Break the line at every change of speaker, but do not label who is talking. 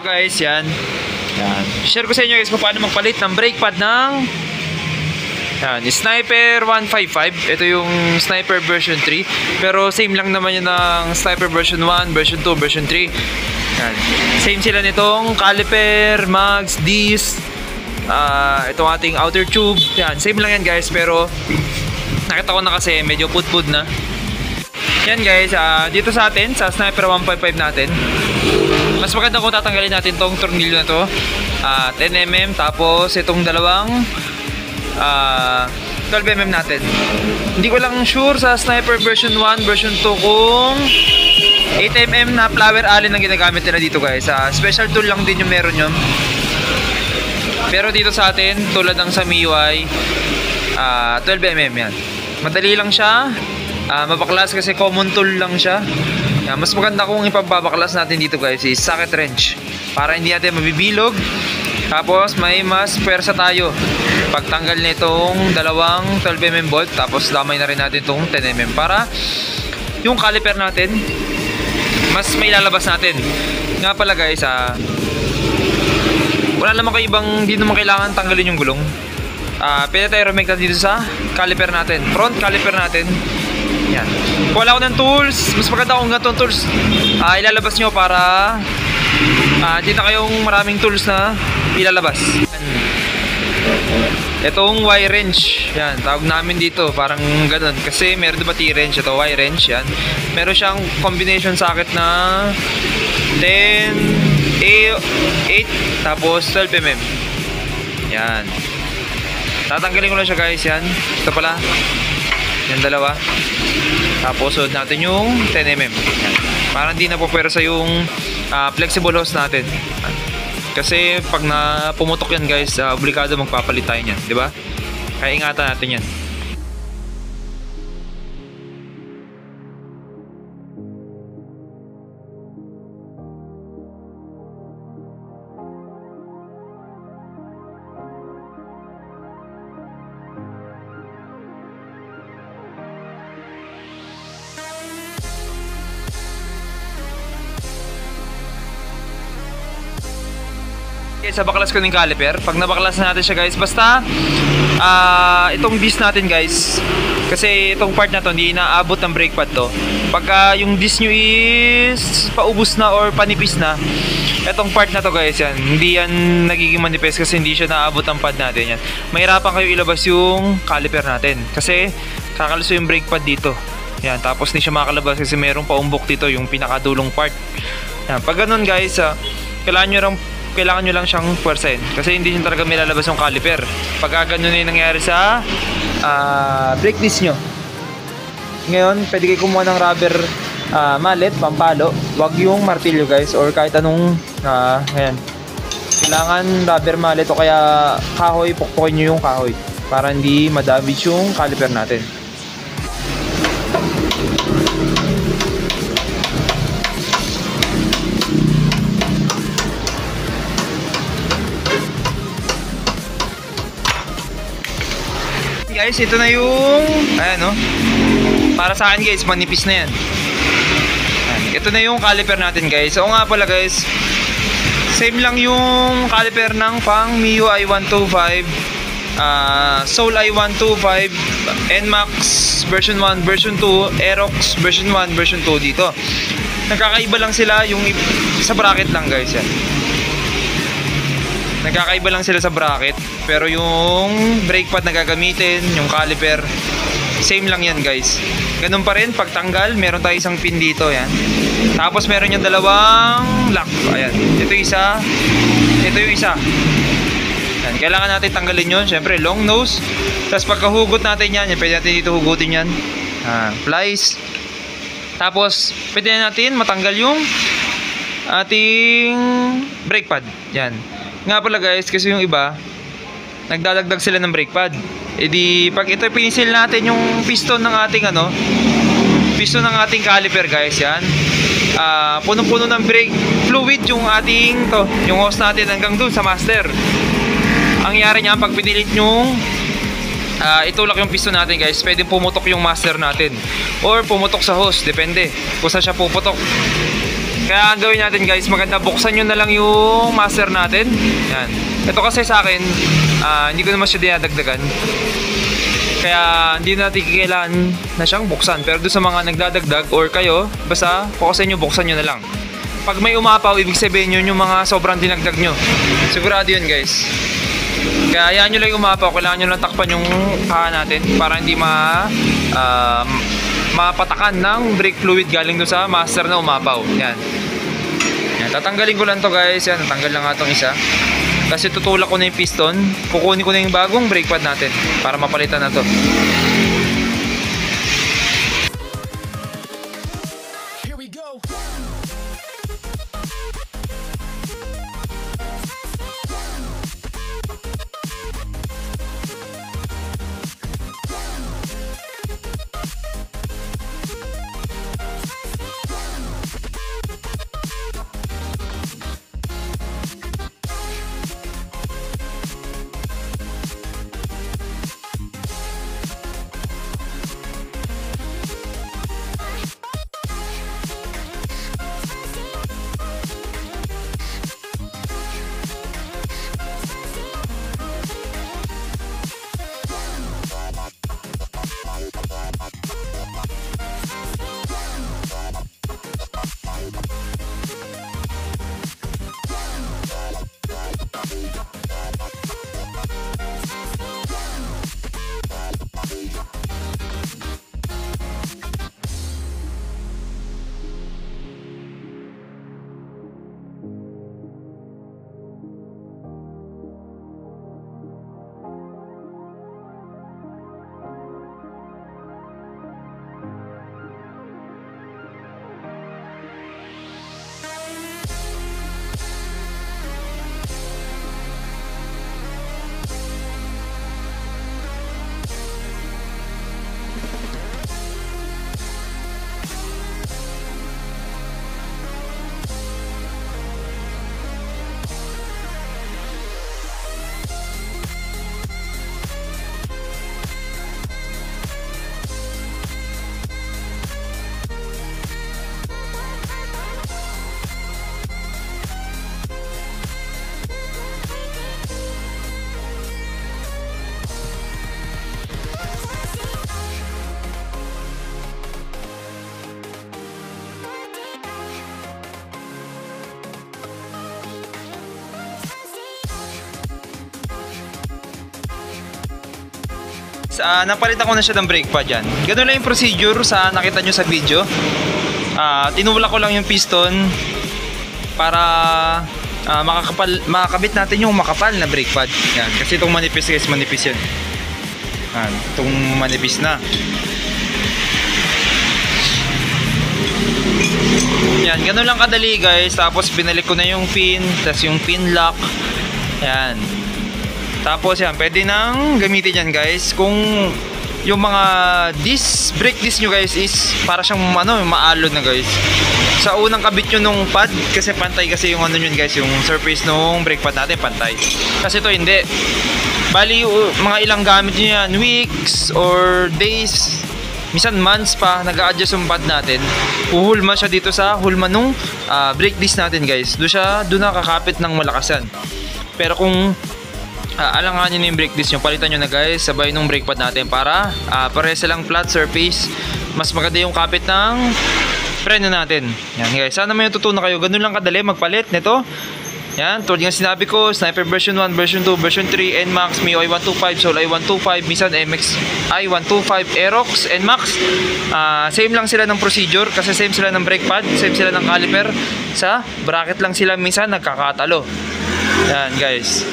guys, yan. Share ko sa inyo guys kung paano magpalit ng brake pad ng Sniper 155. Ito yung Sniper version 3. Pero same lang naman yun ng Sniper version 1, version 2, version 3. Yan. Same sila nitong caliper, mags, disc, itong ating outer tube. Yan. Same lang yan guys, pero nakita ko na kasi medyo put-put na. Yan guys, dito sa atin, sa Sniper 155 natin, mas maganda kung tatanggalin natin tong tornilyo na to, 10mm, tapos itong dalawang 12mm natin. Hindi ko lang sure sa Sniper version 1, version 2 kung 8mm na flower allen ang ginagamit nila dito guys. Special tool lang din yung meron yun. Pero dito sa atin, tulad ng sa MIUI, 12mm yan. Madali lang siya, mabaklas kasi common tool lang siya. Mas maganda kung ipababaklas natin dito guys is socket wrench, para hindi natin mabibilog. Tapos may mas pwersa tayo pagtanggal nitong dalawang 12mm bolt. Tapos damay na rin natin itong 10mm para yung caliper natin mas may lalabas natin. Nga pala guys, wala naman kayo ibang, hindi naman kailangan tanggalin yung gulong. Pwede tayo rumekta dito sa caliper natin, front caliper natin. Yan. Kung wala ko ng tools, mas maganda kung ganitong tools ilalabas nyo para hindi na kayong maraming tools na ilalabas. Itong Y-wrench, yan, tawag namin dito, parang ganun. Kasi meron diba T-wrench, ito Y-wrench, yan. Meron siyang combination socket na 10, 8, tapos 12mm. Yan. Tatanggalin ko lang siya guys, yan. Ito pala, yan dalawa. Tapos sunod natin yung 10mm. Yan. Para hindi na po pwersa yung flexible hose natin. Kasi pag pumutok yan guys, obligado magpapalit tayo niyan, di ba? Kaya ingatan natin yan. Sa baklas ko ng caliper, pag nabaklas natin siya guys, basta itong disc natin guys, kasi itong part na to hindi inaabot ng brake pad to. Pagka yung disc nyo is paubos na or panipis na, itong part na to guys, yan, hindi yan nagiging manipis kasi hindi siya naabot ng pad natin. Yan, mahirapan kayo ilabas yung caliper natin kasi kakaluso yung brake pad dito. Yan, tapos hindi siya makalabas kasi merong paumbok dito yung pinakadulong part. Yan, pag ganun guys, kailangan nyo lang siyang puwersahin kasi hindi nyo talaga may lalabas yung caliper pag ganun na yung nangyari sa brake disc nyo. Ngayon, pwede kayo kumuha ng rubber mallet, pampalo. Wag yung martilyo guys or kahit anong ayan. Kailangan rubber mallet o kaya kahoy, pukpukin nyo yung kahoy para hindi madamage yung caliper natin. Guys, ito na yung para sa akin guys, manipis na yan. Ito na yung caliper natin guys. Oo nga pala guys, same lang yung caliper ng pang MIUI 125, Soul i125, NMAX version 1, version 2, Aerox version 1, version 2 dito. Nagkakaiba lang sila yung sa bracket lang guys yan. Nagkakaiba lang sila sa bracket, pero yung brake pad na gagamitin, yung caliper, same lang yan guys. Ganun pa rin, pagtanggal, meron tayo isang pin dito, yan. Tapos meron yung dalawang lock, ayan. Ito isa, ito yung isa. Yan, kailangan natin tanggalin yun, syempre long nose. Tapos pagkahugot natin yan, pwede natin dito hugutin yan. Plies. Tapos, pwede natin matanggal yung ating brake pad, yan. Nga pala guys, kasi yung iba nagdadagdag sila ng brake pad. E di pag ito pinisil natin yung piston ng ating piston ng ating caliper guys, yan. Punong-puno ng brake fluid yung ating yung hose natin hanggang dun sa master. Ang nangyari niya pag pinilit yung itulak yung piston natin guys, pwedeng pumutok yung master natin or pumutok sa hose, depende kung saan siya puputok. Kaya ang gawin natin guys, maganda buksan nyo na lang yung master natin. Yan. Ito kasi sa akin, hindi ko naman siya dinadagdagan. Kaya hindi natin kailangan na siyang buksan. Pero doon sa mga nagdadagdag or kayo, basta fokusin nyo, buksan nyo na lang. Pag may umapaw, ibig sabihin yun yung mga sobrang dinagdag nyo. Sigurado yun guys. Kaya yan nyo lang yung umapaw, kailangan nyo lang takpan yung kaha natin para hindi mapatakan ng brake fluid galing doon sa master na umapaw. Yan. Yan. Tatanggalin ko lang to guys. Yan, natanggal lang nga itong isa. Kasi tutulak ko na yung piston. Kukunin ko na yung bagong brake pad natin para mapalitan na to.
Here we go.
Napalitan ko na siya ng brake pad yan. Ganun lang yung procedure sa nakita nyo sa video. Tinulak ko lang yung piston para makakabit natin yung makapal na brake pad. Yan. Kasi itong manipis guys, manipis yan. Yan. Itong manipis na. Yan, ganun lang kadali guys. Tapos binalik ko na yung pin, tapos yung pin lock. Yan. Tapos yan, pwede nang gamitin yan guys. Kung yung mga brake disc nyo guys is para siyang maalon na guys. Sa unang kabit nyo nung pad, kasi pantay kasi yung yun guys, yung surface nung brake pad natin pantay. Kasi ito hindi. Bali mga ilang gamit nyo yan, weeks or days, minsan months pa, nag-a-adjust yung pad natin. Uhulma siya dito sa hulma nung brake disc natin guys. Doon nakakapit ng malakasan. Pero kung alanganin yung brake disc nyo, palitan nyo na guys sabay nung brake pad natin para parehas lang flat surface. Mas maganda yung kapit ng preno natin. Yan guys, sana may natutunan kayo. Ganun lang kadali magpalit nito. Yan, tulad nga sinabi ko, Sniper version 1, version 2, version 3, NMAX, MIO i125, Soul i125, Nissan MX i125, Aerox, NMAX. Same lang sila ng procedure kasi same sila ng brake pad, same sila ng caliper. Sa bracket lang sila minsan nagkakatalo. Yan guys.